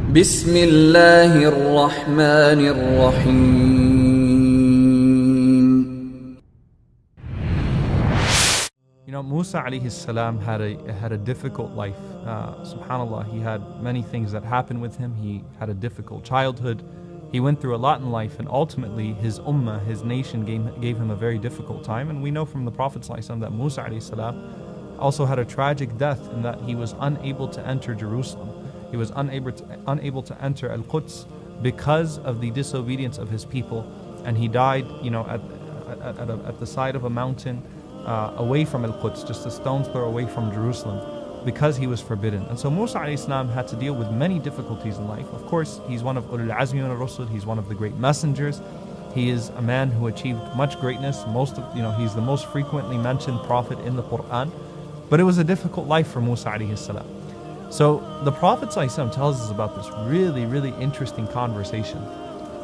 بسم الله الرحمن الرحيم. You know, Musa alayhi salam had a difficult life. Subhanallah, he had many things that happened with him. He had a difficult childhood. He went through a lot in life, and ultimately his ummah, his nation, gave him a very difficult time. And we know from the Prophet ﷺ that Musa alayhi salam also had a tragic death in that he was unable to enter Jerusalem. He was unable to enter Al-Quds because of the disobedience of his people, and he died, you know, at the side of a mountain away from Al-Quds, just a stone's throw away from Jerusalem, because he was forbidden. And so Musa alayhi salam had to deal with many difficulties in life. Of course, he's one of Ulul Azmi min al-Rusul. He's one of the great messengers. He is a man who achieved much greatness. He's the most frequently mentioned prophet in the Quran. But it was a difficult life for Musa alayhi salam. So the Prophet ﷺ tells us about this really, really interesting conversation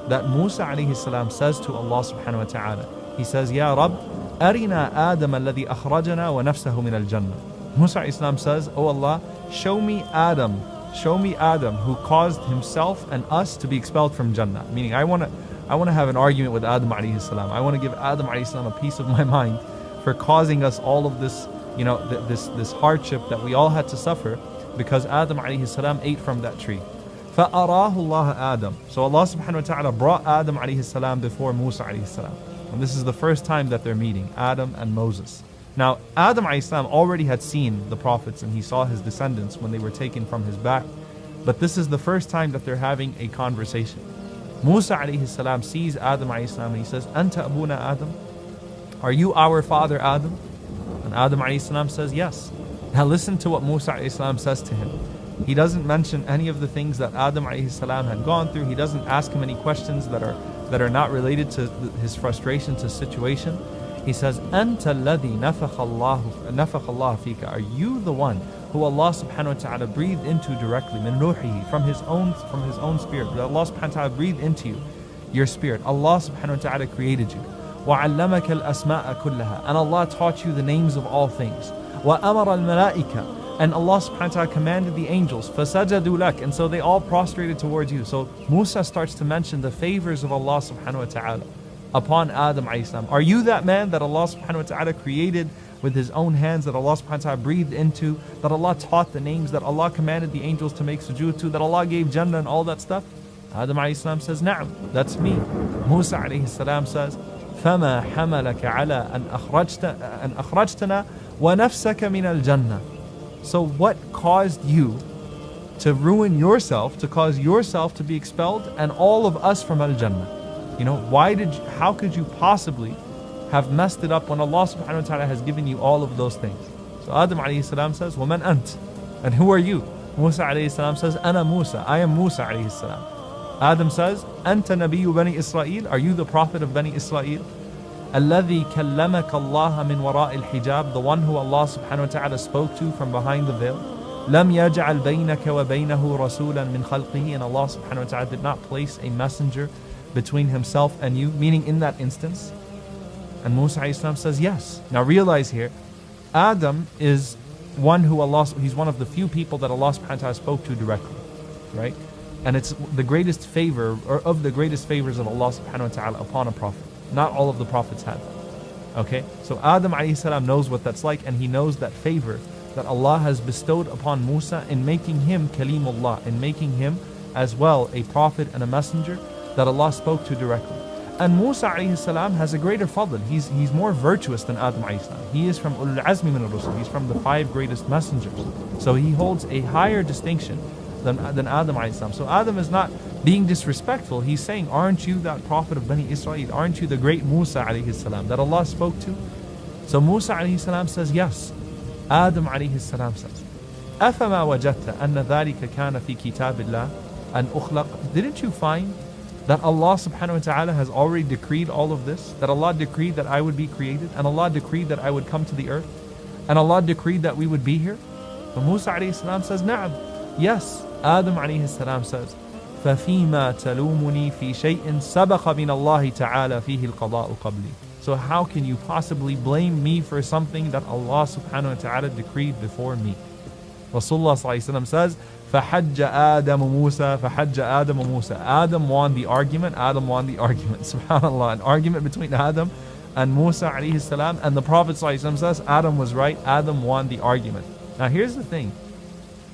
that Musa alayhi salam says to Allah subhanahu wa ta'ala. He says, Ya Rabb, arina Adam alladhi akhrajana wa nafsahu min al-jannah. Musa alayhi salam says, Oh Allah, show me Adam who caused himself and us to be expelled from Jannah. Meaning I want to have an argument with Adam alayhi salam. I want to give Adam alayhi salam a piece of my mind for causing us all of this, you know, this hardship that we all had to suffer, because Adam alayhi salam ate from that tree. فَأَرَاهُ اللَّهُ Adam. So Allah subhanahu wa ta'ala brought Adam alayhi salam before Musa alayhi salam. And this is the first time that they're meeting, Adam and Moses. Now, Adam alayhi salam already had seen the prophets and he saw his descendants when they were taken from his back. But this is the first time that they're having a conversation. Musa alayhi salam sees Adam alayhi salam and he says, Anta abuna Adam? Are you our father Adam? And Adam alayhi salam says, yes. Now listen to what Musa alayhi salam says to him. He doesn't mention any of the things that Adam alayhi salam had gone through. He doesn't ask him any questions that are not related to his frustrations, his situation. He says, Anta alladhi nafakha Allah fika. Are you the one who Allah subhanahu wa ta'ala breathed into directly, min ruhihi, from his own spirit? Allah subhanahu wa ta'ala breathed into you, your spirit. Allah subhanahu wa ta'ala created you. وَعَلَّمَكَ الْأَسْمَاءَ كُلَّهَا. And Allah taught you the names of all things. وَأَمَرَ الْمَلَائِكَةَ. And Allah subhanahu wa ta'ala commanded the angels, فَسَجَدُوا لَكَ. And so they all prostrated towards you. So Musa starts to mention the favors of Allah subhanahu wa ta'ala upon Adam alayhi salam. Are you that man that Allah subhanahu wa ta'ala created with his own hands, that Allah subhanahu wa ta'ala breathed into, that Allah taught the names, that Allah commanded the angels to make sujood to, that Allah gave Jannah and all that stuff? Adam alayhi salam says, Na'am, that's me. Musa alayhi salam says, فَمَا حَمَلَكَ عَلَىٰ أَنْ أَخْرَجْتَنَا وَنَفْسَكَ مِنَ الْجَنَّةِ. So what caused you to ruin yourself, to cause yourself to be expelled, and all of us from Al-Jannah? You know, how could you possibly have messed it up when Allah subhanahu wa ta'ala has given you all of those things? So Adam alayhi salam says, وَمَنْ أَنْتَ? And who are you? Musa alayhi salam says, أَنَا Musa. I am Musa alayhi salam. Adam says, أَنْتَ نَبِيُّ بَنِي إِسْرَائِيل. Are you the prophet of Bani Israel? الَّذِي كَلَّمَكَ اللَّهَ مِنْ وَرَاءِ الْحِجَابِ. The one who Allah subhanahu wa ta'ala spoke to from behind the veil. لَمْ يَجْعَلْ بَيْنَكَ وَبَيْنَهُ رَسُولًا مِنْ خَلْقِهِ. And Allah subhanahu wa ta'ala did not place a messenger between himself and you, meaning in that instance. And Musa alayhi salam says, yes. Now realize here, Adam is one who he's one of the few people that Allah subhanahu wa ta'ala spoke to directly, right? And it's the greatest favor, or of the greatest favors of Allah subhanahu wa ta'ala upon a prophet. Not all of the prophets had that. Okay? So Adam alayhi salam knows what that's like, and he knows that favor that Allah has bestowed upon Musa in making him Kalimullah, in making him as well a prophet and a messenger that Allah spoke to directly. And Musa alayhi salam has a greater fadl. He's more virtuous than Adam alayhi salam. He is from Ulul Azmi min al-Rusul. He's from the 5 greatest messengers. So he holds a higher distinction than Adam alayhi salam. So Adam is not being disrespectful. He's saying, aren't you that prophet of Bani Israel? Aren't you the great Musa alayhi salam that Allah spoke to? So Musa alayhi salam says, yes. Adam alayhi salam says, أَفَمَا وَجَدْتَ أَنَّ ذَلِكَ كَانَ فِي كِتَابِ اللَّهِ أَنْ أُخْلَقَ. Didn't you find that Allah subhanahu wa ta'ala has already decreed all of this? That Allah decreed that I would be created, and Allah decreed that I would come to the earth, and Allah decreed that we would be here? So Musa alayhi salam says, Na'am, yes. Adam alayhi salam says, فَفِيمَا تَلُومُنِي فِي شَيْءٍ سَبَقَ مِنَ اللَّهِ تَعَالَى فِيهِ الْقَضَاءُ قَبْلِي. So how can you possibly blame me for something that Allah subhanahu wa ta'ala decreed before me? Rasulullah sallallahu alayhi wa sallam says, فَحَجَّ آدَمُ مُوسَى فَحَجَّ آدَمُ مُوسَى. Adam won the argument, Adam won the argument. SubhanAllah, an argument between Adam and Musa alayhi salam, and the Prophet says Adam was right, Adam won the argument. Now here's the thing.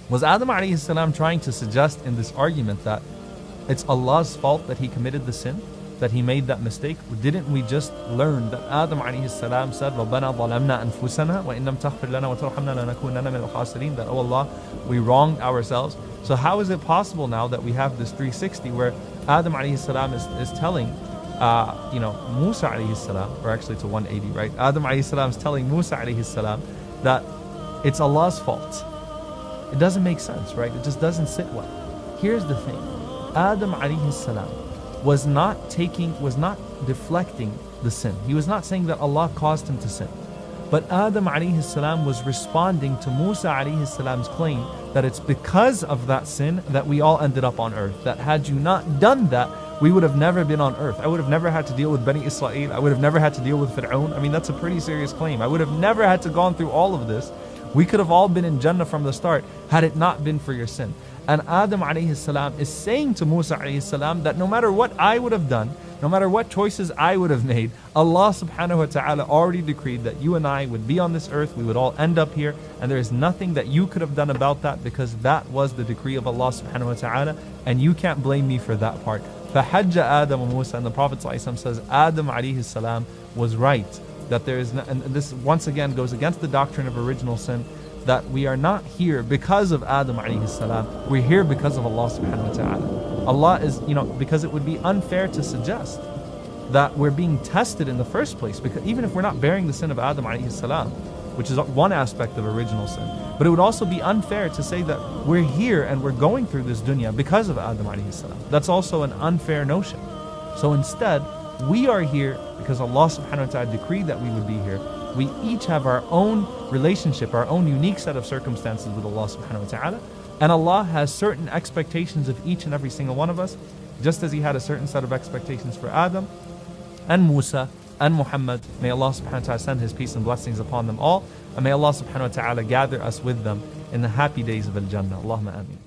Was Adam alayhi salam trying to suggest in this argument that it's Allah's fault that he committed the sin, that he made that mistake? Didn't we just learn that Adam alayhi salam said, رَبَّنَا ظَلَمْنَا أَنفُسَنَا وَإِن لَمْ تَغْفِرْ لَنَا وَتَرْحَمْنَا لَنَكُونَنَّ مِنَ الْخَاسِرِينَ, that, oh Allah, we wronged ourselves. So how is it possible now that we have this 360 where Adam alayhi salam is telling Musa alayhi salam, or actually it's a 180, right? Adam alayhi salam is telling Musa alayhi salam that it's Allah's fault. It doesn't make sense, right? It just doesn't sit well. Here's the thing. Adam alayhi salam was not deflecting the sin. He was not saying that Allah caused him to sin. But Adam alayhi salam was responding to Musa alayhi salam's claim that it's because of that sin that we all ended up on earth. That had you not done that, we would have never been on earth. I would have never had to deal with Bani Israel. I would have never had to deal with Fir'aun. I mean, that's a pretty serious claim. I would have never had to gone through all of this. We could have all been in Jannah from the start had it not been for your sin. And Adam alayhi salam is saying to Musa alayhi salam that no matter what I would have done, no matter what choices I would have made, Allah subhanahu wa ta'ala already decreed that you and I would be on this earth, we would all end up here, and there is nothing that you could have done about that, because that was the decree of Allah subhanahu wa ta'ala, and you can't blame me for that part. فَحَجَّ آدَمُ مُوسَى, and the Prophet ﷺ says Adam alayhi salam was right, that there is no, and this once again goes against the doctrine of original sin, that we are not here because of Adam alayhi salam, we're here because of Allah subhanahu wa ta'ala. Allah is, because it would be unfair to suggest that we're being tested in the first place, because even if we're not bearing the sin of Adam alayhi salam, which is one aspect of original sin, but it would also be unfair to say that we're here and we're going through this dunya because of Adam alayhi salam. That's also an unfair notion. So instead, we are here because Allah subhanahu wa ta'ala decreed that we would be here. We each have our own relationship, our own unique set of circumstances with Allah subhanahu wa ta'ala. And Allah has certain expectations of each and every single one of us, just as He had a certain set of expectations for Adam and Musa and Muhammad. May Allah subhanahu wa ta'ala send His peace and blessings upon them all. And may Allah subhanahu wa ta'ala gather us with them in the happy days of Al-Jannah. Allahumma ameen.